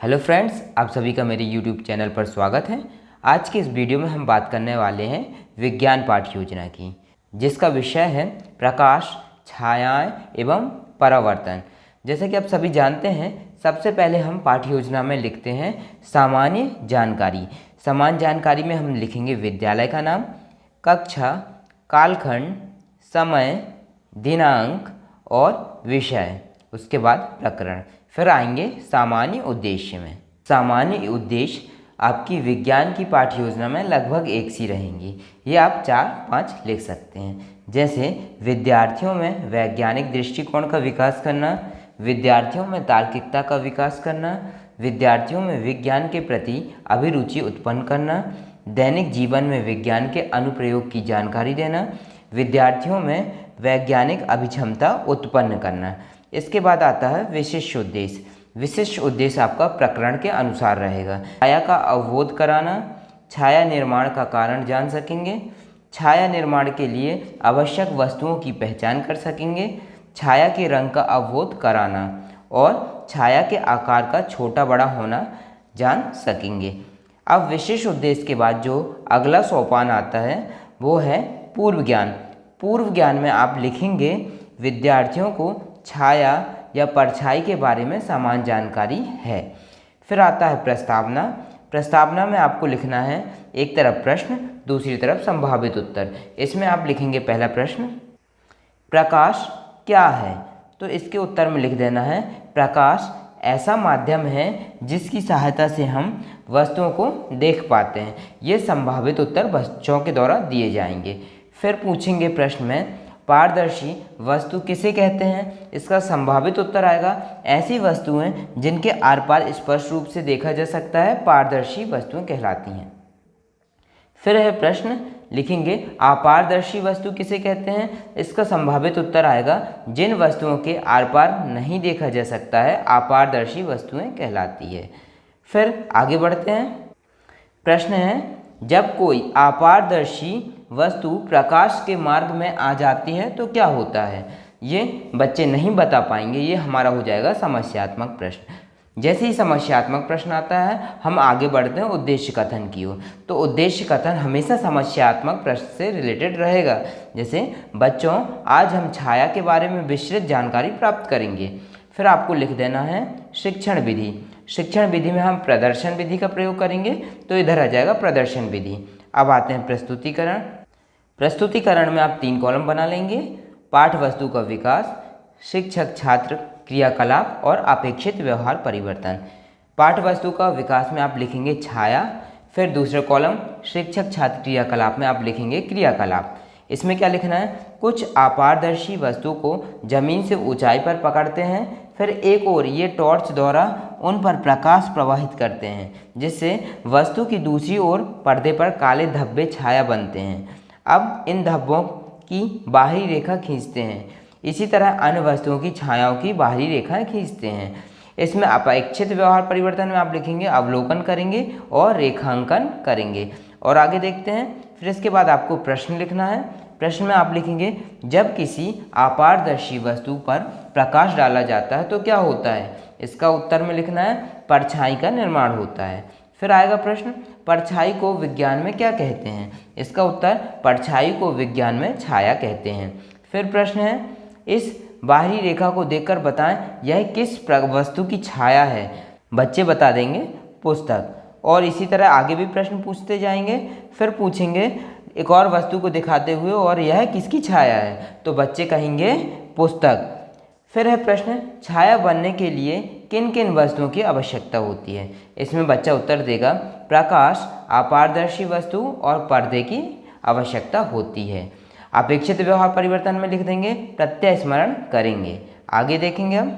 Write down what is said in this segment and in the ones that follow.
Hello friends, आप सभी का मेरे यूट्यूब चैनल पर स्वागत है। आज के इस वीडियो में हम बात करने वाले हैं विज्ञान पाठ्य योजना की, जिसका विषय है प्रकाश, छायाएं एवं परावर्तन। जैसे कि आप सभी जानते हैं, सबसे पहले हम पाठ्य योजना में लिखते हैं सामान्य जानकारी। सामान्य जानकारी में हम लिखेंगे विद्यालय का नाम, कक्षा, कालखंड, समय, दिनांक और विषय, उसके बाद प्रकरण। फिर आएंगे सामान्य उद्देश्य में। सामान्य उद्देश्य आपकी विज्ञान की पाठ्य योजना में लगभग एक सी रहेंगी। ये आप 4-5 लिख सकते हैं, जैसे विद्यार्थियों में वैज्ञानिक दृष्टिकोण का विकास करना, विद्यार्थियों में तार्किकता का विकास करना, विद्यार्थियों में विज्ञान के प्रति अभिरुचि उत्पन्न करना, दैनिक जीवन में विज्ञान के अनुप्रयोग की जानकारी देना, विद्यार्थियों में वैज्ञानिक अभिक्षमता उत्पन्न करना। इसके बाद आता है विशिष्ट उद्देश्य। विशिष्ट उद्देश्य आपका प्रकरण के अनुसार रहेगा। छाया का अवबोध कराना, छाया निर्माण का कारण जान सकेंगे, छाया निर्माण के लिए आवश्यक वस्तुओं की पहचान कर सकेंगे, छाया के रंग का अवबोध कराना और छाया के आकार का छोटा बड़ा होना जान सकेंगे। अब विशिष्ट उद्देश्य के बाद जो अगला सोपान आता है वो है पूर्व ज्ञान। पूर्व ज्ञान में आप लिखेंगे विद्यार्थियों को छाया या परछाई के बारे में समान जानकारी है। फिर आता है प्रस्तावना। प्रस्तावना में आपको लिखना है एक तरफ प्रश्न, दूसरी तरफ संभावित उत्तर। इसमें आप लिखेंगे पहला प्रश्न, प्रकाश क्या है? तो इसके उत्तर में लिख देना है प्रकाश ऐसा माध्यम है जिसकी सहायता से हम वस्तुओं को देख पाते हैं। ये संभावित उत्तर बच्चों के द्वारा दिए जाएंगे। फिर पूछेंगे प्रश्न में पारदर्शी वस्तु किसे कहते हैं? इसका संभावित उत्तर आएगा ऐसी वस्तुएं जिनके आर पार स्पष्ट रूप से देखा जा सकता है, पारदर्शी वस्तुएं कहलाती हैं। फिर है प्रश्न, लिखेंगे अपारदर्शी वस्तु किसे कहते हैं? इसका संभावित उत्तर आएगा जिन वस्तुओं के आर पार नहीं देखा जा सकता है, अपारदर्शी वस्तुएं कहलाती है। फिर आगे बढ़ते हैं। प्रश्न है, जब कोई अपारदर्शी वस्तु प्रकाश के मार्ग में आ जाती है तो क्या होता है? ये बच्चे नहीं बता पाएंगे। ये हमारा हो जाएगा समस्यात्मक प्रश्न। जैसे ही समस्यात्मक प्रश्न आता है हम आगे बढ़ते हैं उद्देश्य कथन की ओर। तो उद्देश्य कथन हमेशा समस्यात्मक प्रश्न से रिलेटेड रहेगा। जैसे बच्चों, आज हम छाया के बारे में विस्तृत जानकारी प्राप्त करेंगे। फिर आपको लिख देना है शिक्षण विधि। शिक्षण विधि में हम प्रदर्शन विधि का प्रयोग करेंगे, तो इधर आ जाएगा प्रदर्शन विधि। अब आते हैं प्रस्तुतिकरण। प्रस्तुतिकरण में आप 3 कॉलम बना लेंगे, पाठ वस्तु का विकास, शिक्षक छात्र क्रियाकलाप और अपेक्षित व्यवहार परिवर्तन। पाठ वस्तु का विकास में आप लिखेंगे छाया। फिर दूसरा कॉलम शिक्षक छात्र क्रियाकलाप में आप लिखेंगे क्रियाकलाप। इसमें क्या लिखना है? कुछ अपारदर्शी वस्तु को जमीन से ऊंचाई पर पकड़ते हैं, फिर एक और ये टॉर्च द्वारा उन पर प्रकाश प्रवाहित करते हैं, जिससे वस्तु की दूसरी ओर पर्दे पर काले धब्बे छाया बनते हैं। अब इन धब्बों की बाहरी रेखा खींचते हैं। इसी तरह अन्य वस्तुओं की छायाओं की बाहरी रेखाएं खींचते हैं। इसमें अपेक्षित व्यवहार परिवर्तन में आप लिखेंगे अवलोकन करेंगे और रेखांकन करेंगे। और आगे देखते हैं। फिर इसके बाद आपको प्रश्न लिखना है। प्रश्न में आप लिखेंगे जब किसी अपारदर्शी वस्तु पर प्रकाश डाला जाता है तो क्या होता है? इसका उत्तर में लिखना है परछाई का निर्माण होता है। फिर आएगा प्रश्न, परछाई को विज्ञान में क्या कहते हैं? इसका उत्तर परछाई को विज्ञान में छाया कहते हैं। फिर प्रश्न है, इस बाहरी रेखा को देखकर बताएं यह किस वस्तु की छाया है? बच्चे बता देंगे पुस्तक। और इसी तरह आगे भी प्रश्न पूछते जाएंगे। फिर पूछेंगे एक और वस्तु को दिखाते हुए और यह किसकी छाया है? तो बच्चे कहेंगे पुस्तक। फिर है प्रश्न, छाया बनने के लिए किन किन वस्तुओं की आवश्यकता होती है? इसमें बच्चा उत्तर देगा प्रकाश, अपारदर्शी वस्तु और पर्दे की आवश्यकता होती है। अपेक्षित व्यवहार परिवर्तन में लिख देंगे प्रत्यय स्मरण करेंगे। आगे देखेंगे हम।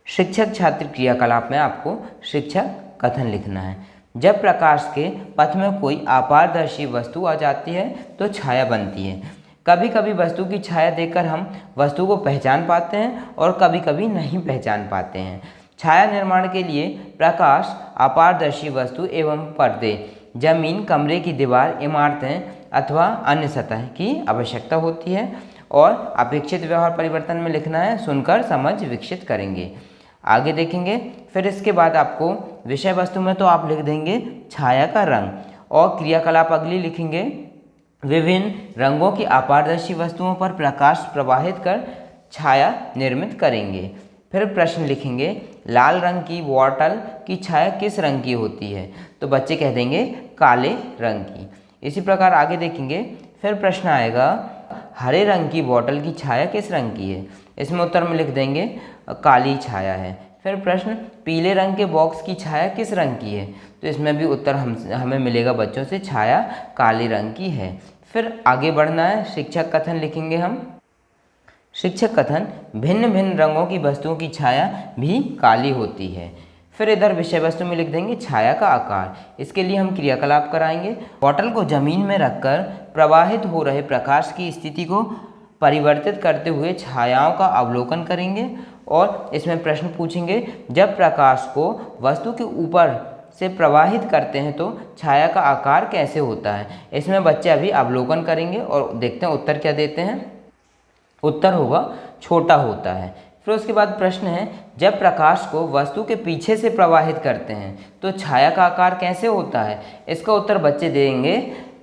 शिक्षक छात्र क्रियाकलाप में आपको शिक्षक कथन लिखना है। जब प्रकाश के पथ में कोई अपारदर्शी वस्तु आ जाती है तो छाया बनती है। कभी कभी वस्तु की छाया देखकर हम वस्तु को पहचान पाते हैं और कभी कभी नहीं पहचान पाते हैं। छाया निर्माण के लिए प्रकाश, अपारदर्शी वस्तु एवं पर्दे, जमीन, कमरे की दीवार, इमारतें अथवा अन्य सतह की आवश्यकता होती है। और अपेक्षित व्यवहार परिवर्तन में लिखना है सुनकर समझ विकसित करेंगे। आगे देखेंगे। फिर इसके बाद आपको विषय वस्तु में तो आप लिख देंगे छाया का रंग, और क्रियाकलाप अगली लिखेंगे विभिन्न रंगों की अपारदर्शी वस्तुओं पर प्रकाश प्रवाहित कर छाया निर्मित करेंगे। फिर प्रश्न लिखेंगे लाल रंग की बॉटल की छाया किस रंग की होती है, तो बच्चे कह देंगे काले रंग की। इसी प्रकार आगे देखेंगे, फिर प्रश्न आएगा हरे रंग की बॉटल की छाया किस रंग की है, इसमें उत्तर में लिख देंगे काली छाया है। फिर प्रश्न पीले रंग के बॉक्स की छाया किस रंग की है, तो इसमें भी उत्तर हमें मिलेगा बच्चों से छाया काले रंग की है। फिर आगे बढ़ना है, शिक्षक कथन लिखेंगे हम। शिक्षक कथन भिन्न भिन्न रंगों की वस्तुओं की छाया भी काली होती है। फिर इधर विषय वस्तु में लिख देंगे छाया का आकार, इसके लिए हम क्रियाकलाप कराएंगे। बॉटल को जमीन में रखकर प्रवाहित हो रहे प्रकाश की स्थिति को परिवर्तित करते हुए छायाओं का अवलोकन करेंगे, और इसमें प्रश्न पूछेंगे जब प्रकाश को वस्तु के ऊपर से प्रवाहित करते हैं तो छाया का आकार कैसे होता है। इसमें बच्चे अभी अवलोकन करेंगे और देखते हैं उत्तर क्या देते हैं। उत्तर होगा छोटा होता है। फिर उसके बाद प्रश्न है जब प्रकाश को वस्तु के पीछे से प्रवाहित करते हैं तो छाया का आकार कैसे होता है। इसका उत्तर बच्चे देंगे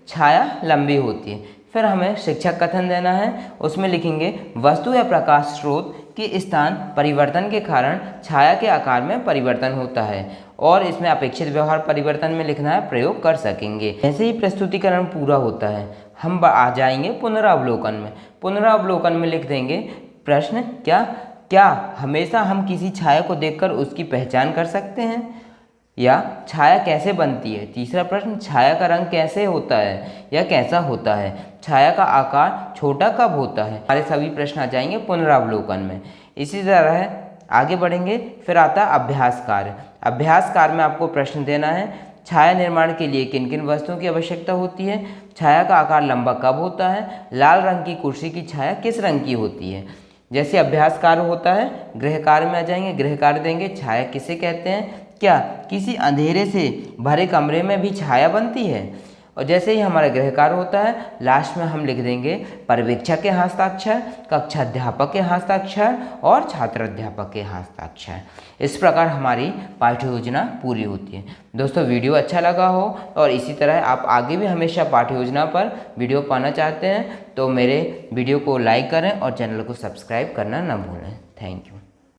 छाया लंबी होती है। फिर हमें शिक्षक कथन देना है, उसमें लिखेंगे वस्तु या प्रकाश स्रोत के स्थान परिवर्तन के कारण छाया के आकार में परिवर्तन होता है, और इसमें अपेक्षित व्यवहार परिवर्तन में लिखना है, प्रयोग कर सकेंगे। जैसे ही प्रस्तुतिकरण पूरा होता है हम आ जाएंगे पुनरावलोकन में। पुनरावलोकन में लिख देंगे प्रश्न क्या हमेशा हम किसी छाया को देखकर उसकी पहचान कर सकते हैं, या छाया कैसे बनती है। तीसरा प्रश्न छाया का रंग कैसे होता है या कैसा होता है, छाया का आकार छोटा कब होता है। हमारे सभी प्रश्न आ जाएंगे पुनरावलोकन में। इसी तरह आगे बढ़ेंगे। फिर आता है अभ्यास कार्य। अभ्यास कार्य में आपको प्रश्न देना है छाया निर्माण के लिए किन किन वस्तुओं की आवश्यकता होती है, छाया का आकार लंबा कब होता है, लाल रंग की कुर्सी की छाया किस रंग की होती है। जैसे अभ्यास कार्य होता है, गृह कार्य में आ जाएंगे। गृह कार्य देंगे छाया किसे कहते हैं, क्या किसी अंधेरे से भरे कमरे में भी छाया बनती है। और जैसे ही हमारा गृह कार्य होता है लास्ट में हम लिख देंगे पर्यवेक्षक के हस्ताक्षर, कक्षा अध्यापक के हस्ताक्षर और छात्र अध्यापक के हस्ताक्षर। इस प्रकार हमारी पाठ्य योजना पूरी होती है। दोस्तों वीडियो अच्छा लगा हो और इसी तरह आप आगे भी हमेशा पाठ्य योजना पर वीडियो पाना चाहते हैं तो मेरे वीडियो को लाइक करें और चैनल को सब्सक्राइब करना न भूलें। Thank you.